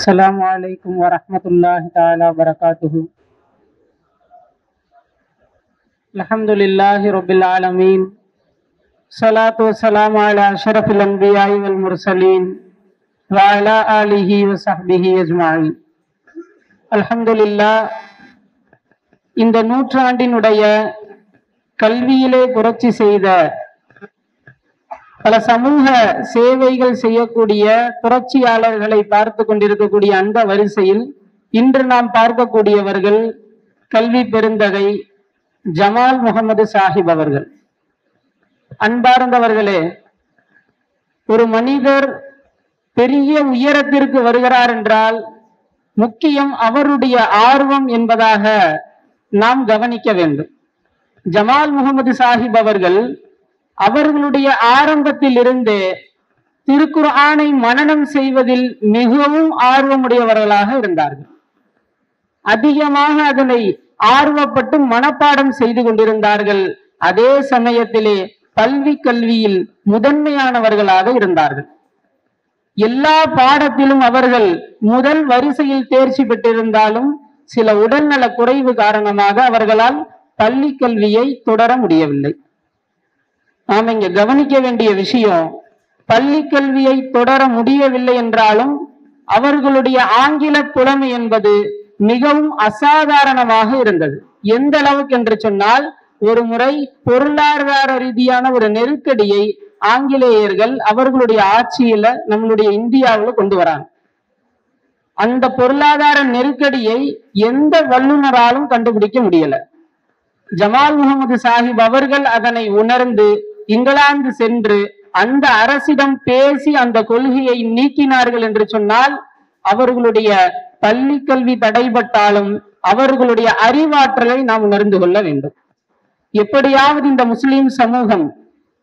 Assalamu alaikum wa rahmatullahi ta'ala wa barakatuhu. Alhamdulillahi rabbil alameen. Salatu wa salamu ala ashrafil anbiya'i wal mursaleen wa ala alihi wa sahbihi ajma'in. Alhamdulillah, இந்த நூற்றாண்டினுடைய கல்வியிலே புரட்சி செய்த பல சமூக சேவைகள் செய்யக்கூடிய புரட்சியாளர்களை பார்த்து கொண்டிருக்கக்கூடிய அந்த வரிசையில் இன்று நாம் பார்க்கக்கூடியவர்கள் கல்வி பெருந்தகை ஜமால் முகமது சாஹிப் அவர்கள். அன்பார்ந்தவர்களே, ஒரு மனிதர் பெரிய உயரத்திற்கு வருகிறார் என்றால் முக்கியம் அவருடைய ஆர்வம் என்பதாக நாம் கவனிக்க வேண்டும். ஜமால் முகமது சாஹிப் அவர்கள் அவர்களுடைய ஆரம்பத்தில் இருந்தே திருக்குர்ஆனை மனனம் செய்வதில் மிகவும் ஆர்வமுடையவர்களாக இருந்தார்கள். அதிகமாக அதனை ஆர்வப்பட்டு மனப்பாடம் செய்து கொண்டிருந்தார்கள். அதே சமயத்திலே கல்வியில் முதன்மையானவர்களாக இருந்தார்கள். எல்லா பாடத்திலும் அவர்கள் முதல் வரிசையில் தேர்ச்சி பெற்றிருந்தாலும் சில உடல்நல குறைவு காரணமாக அவர்களால் பள்ளி கல்வியை தொடர முடியவில்லை. நாம் இங்க கவனிக்க வேண்டிய விஷயம், பள்ளி கல்வியை தொடர முடியவில்லை என்றாலும் அவர்களுடைய ஆங்கில புலமை என்பது மிகவும் அசாதாரணமாக இருந்தது. எந்த அளவுக்கு என்று சொன்னால், ஒரு முறை பொருளாதார ரீதியான ஒரு நெருக்கடியை ஆங்கிலேயர்கள் அவர்களுடைய ஆட்சியில நம்மளுடைய இந்தியாவில் கொண்டு வராங்க. அந்த பொருளாதார நெருக்கடியை எந்த வல்லுநராலும் கண்டுபிடிக்க முடியல. ஜமால் முகமது சாஹிப் அவர்கள் அதனை உணர்ந்து இங்கிலாந்து சென்று அந்த அரசிடம் பேசி அந்த கொள்கையை நீக்கினார்கள் என்று சொன்னால், அவர்களுடைய பள்ளி கல்வி தடைபட்டாலும் அவர்களுடைய அறிவாற்றலை நாம் உணர்ந்து கொள்ள வேண்டும். எப்படியாவது இந்த முஸ்லிம் சமூகம்,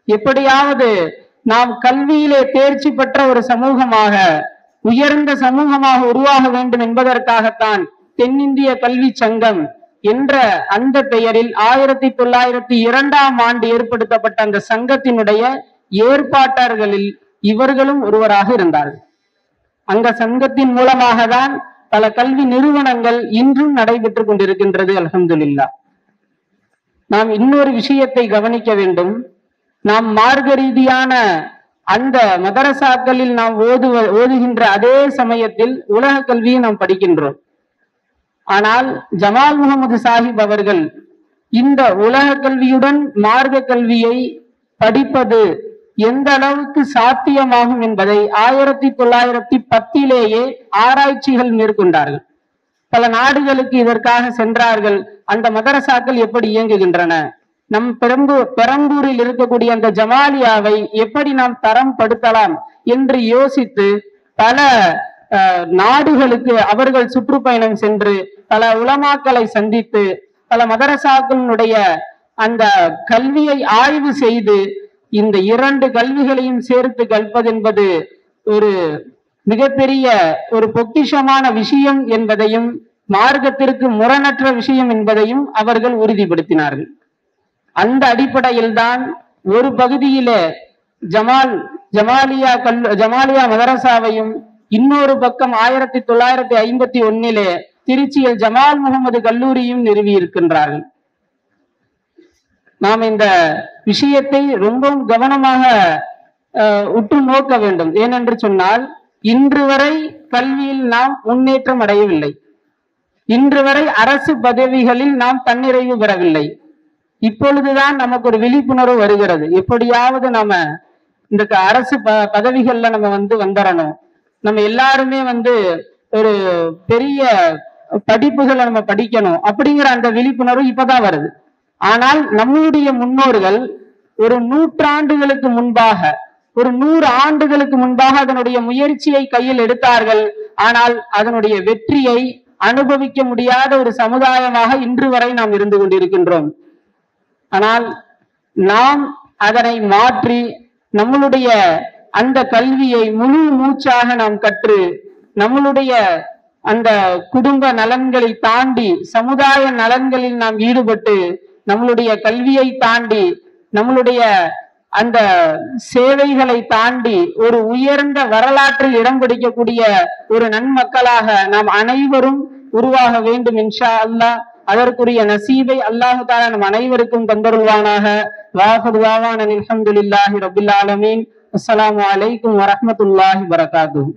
எப்படியாவது நாம் கல்வியிலே தேர்ச்சி பெற்ற ஒரு சமூகமாக, உயர்ந்த சமூகமாக உருவாக வேண்டும் என்பதற்காகத்தான் தென்னிந்திய கல்வி சங்கம் என்ற அந்த பெயரில் 1902 ஏற்படுத்தப்பட்ட அந்த சங்கத்தினுடைய ஏற்பாட்டாளர்களில் இவர்களும் ஒருவராக இருந்தார்கள். அந்த சங்கத்தின் மூலமாக தான் பல கல்வி நிறுவனங்கள் இன்றும் நடைபெற்றுக் கொண்டிருக்கின்றது. அல்ஹம்துலில்லாஹ். நாம் இன்னொரு விஷயத்தை கவனிக்க வேண்டும். நாம் மார்க்க ரீதியான அந்த மதரசாக்களில் நாம் ஓதுகின்ற அதே சமயத்தில் உலக கல்வியை நாம் படிக்கின்றோம். ஆனால் ஜமால் முகமது சாஹிப் அவர்கள் இந்த உலக கல்வியுடன் மார்க்க கல்வியை படிப்பது எந்த அளவுக்கு சாத்தியமாகும் என்பதை 1910 ஆராய்ச்சிகள் மேற்கொண்டார்கள். பல நாடுகளுக்கு இதற்காக சென்றார்கள். அந்த மதரசாக்கள் எப்படி இயங்குகின்றன, நம் பெரம்பூரில் இருக்கக்கூடிய அந்த ஜமாலியாவை எப்படி நாம் தரம் படுத்தலாம் என்று யோசித்து பல நாடுகளுக்கு அவர்கள் சுற்றுப்பயணம் சென்று பல உலமாக்களை சந்தித்து பல மதரசாக்களுடைய அந்த கல்வியை ஆய்வு செய்து இந்த இரண்டு கல்விகளையும் சேர்த்து கற்பது என்பது ஒரு மிகப்பெரிய ஒரு பொக்கிஷமான விஷயம் என்பதையும் மார்க்கத்திற்கு முரணற்ற விஷயம் என்பதையும் அவர்கள் உறுதிப்படுத்தினார்கள். அந்த அடிப்படையில் தான் ஒரு பகுதியில ஜமாலியா மதரசாவையும், இன்னொரு பக்கம் 1951 திருச்சியில் ஜமால் முகமது கல்லூரியும் நிறுவி இருக்கின்றார்கள். நாம் இந்த விஷயத்தை ரொம்பவும் கவனமாக உற்று நோக்க வேண்டும். ஏனென்று சொன்னால், இன்று வரை கல்வியில் நாம் முன்னேற்றம் அடையவில்லை. இன்று வரை அரசு பதவிகளில் நாம் தன்னிறைவு பெறவில்லை. இப்பொழுதுதான் நமக்கு ஒரு விழிப்புணர்வு வருகிறது. எப்படியாவது நம்ம இந்த அரசு பதவிகள்ல நம்ம வந்துடணும், நம்ம எல்லாருமே ஒரு பெரிய படிப்புகளை நம்ம படிக்கணும் அப்படிங்கிற அந்த விழிப்புணர்வு இப்பதான் வருது. ஆனால் நம்முடைய முன்னோர்கள் ஒரு 100 ஆண்டுகளுக்கு முன்பாக, ஒரு 100 ஆண்டுகளுக்கு முன்பாக அதனுடைய முயற்சியை கையில் எடுத்தார்கள். ஆனால் அதனுடைய வெற்றியை அனுபவிக்க முடியாத ஒரு சமுதாயமாக இன்று வரை நாம் இருந்து கொண்டிருக்கின்றோம். ஆனால் நாம் அதனை மாற்றி நம்மளுடைய அந்த கல்வியை முழு மூச்சாக நாம் கற்று நம்மளுடைய அந்த குடும்ப நலன்களை தாண்டி சமுதாய நலன்களில் நாம் ஈடுபட்டு நம்மளுடைய கல்வியை தாண்டி நம்மளுடைய அந்த சேவைகளை தாண்டி ஒரு உயர்ந்த வரலாற்றில் இடம் பிடிக்கக்கூடிய ஒரு நன்மக்களாக நாம் அனைவரும் உருவாக வேண்டும் இன்ஷா அல்லாஹ். அதற்குரிய நசீபை அல்லாஹு தஆலா நம் அனைவருக்கும் தந்தருள்வானாக. வாஹிரு தஅவானா அல்ஹம்துலில்லாஹி ரப்பில் ஆலமீன். அஸ்ஸலாமு அலைக்கும் வரஹ்மத்துல்லாஹி வபரகாத்துஹு.